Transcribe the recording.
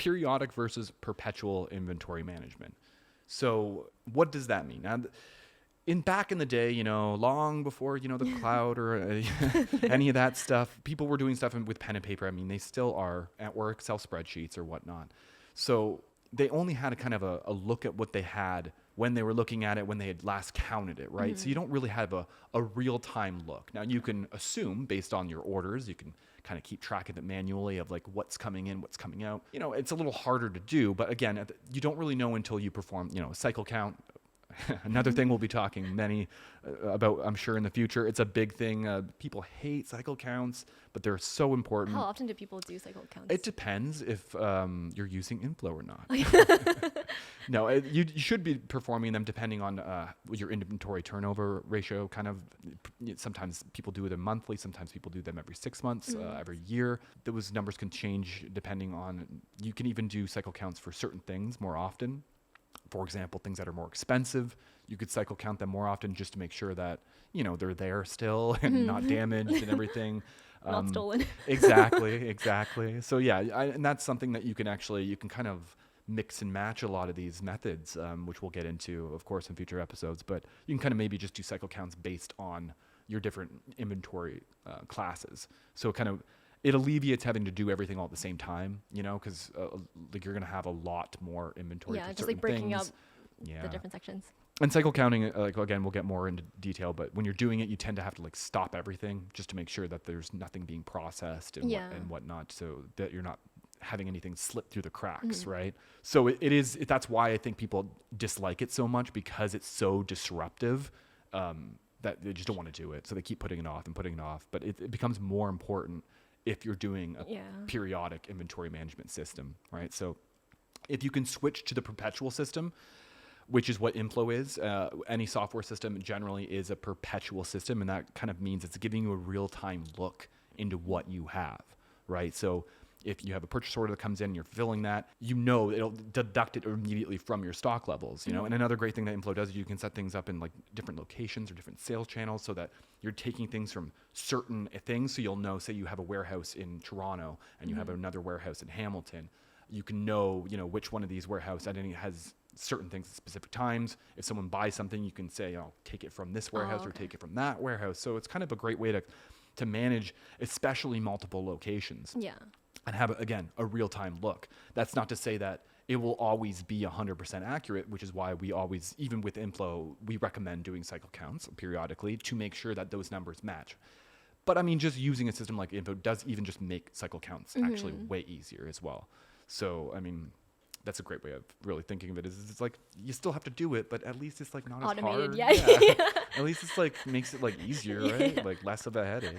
periodic versus perpetual inventory management. So what does that mean? Now, back in the day, long before, the cloud or any of that stuff, people were doing stuff with pen and paper. I mean, they still are at work, Excel spreadsheets or whatnot. So they only had a kind of a look at what they had when they were looking at it, when they had last counted it, right? So you don't really have a real-time look. Now, you can assume based on your orders, you can kind of keep track of it manually of like what's coming in, what's coming out. It's a little harder to do, but again, you don't really know until you perform, a cycle count. Another thing we'll be talking about, I'm sure, in the future. It's a big thing. People hate cycle counts, but they're so important. How often do people do cycle counts? It depends if you're using inFlow or not. No, you should be performing them depending on your inventory turnover ratio. Kind of, sometimes people do them monthly, sometimes people do them every 6 months, every year. Those numbers can change depending on. You can even do cycle counts for certain things more often. For example, things that are more expensive, you could cycle count them more often just to make sure that, they're there still and not damaged and everything. Not stolen. Exactly. So yeah, and that's something that you can kind of mix and match a lot of these methods, which we'll get into, of course, in future episodes. But you can kind of maybe just do cycle counts based on your different inventory classes. So it alleviates having to do everything all at the same time, because like you're going to have a lot more inventory. Yeah, for just like breaking things. up the different sections. And cycle counting, again, we'll get more into detail, but when you're doing it, you tend to have to like stop everything just to make sure that there's nothing being processed and whatnot, so that you're not having anything slip through the cracks, right? So that's why I think people dislike it so much, because it's so disruptive. That they just don't want to do it. So they keep putting it off and putting it off. But it becomes more important if you're doing a periodic inventory management system, right? So if you can switch to the perpetual system, which is what inFlow is, any software system generally is a perpetual system, and that kind of means it's giving you a real-time look into what you have, right? So if you have a purchase order that comes in, you're filling that, it'll deduct it immediately from your stock levels, And another great thing that inFlow does is you can set things up in like different locations or different sales channels so that you're taking things from certain things. So you'll know, say you have a warehouse in Toronto and you have another warehouse in Hamilton. You can know, which one of these warehouse identity has certain things at specific times. If someone buys something, you can say, take it from this warehouse or take it from that warehouse. So it's kind of a great way to manage, especially multiple locations. Yeah. And have, again, a real-time look. That's not to say that it will always be 100% accurate, which is why we always, even with inFlow, we recommend doing cycle counts periodically to make sure that those numbers match. But I mean, just using a system like inFlow does even just make cycle counts actually way easier as well. So, I mean, that's a great way of really thinking of it. Is it's like you still have to do it, but at least it's like not automated, as hard. yeah. At least it's like makes it like easier, right? Like less of a headache.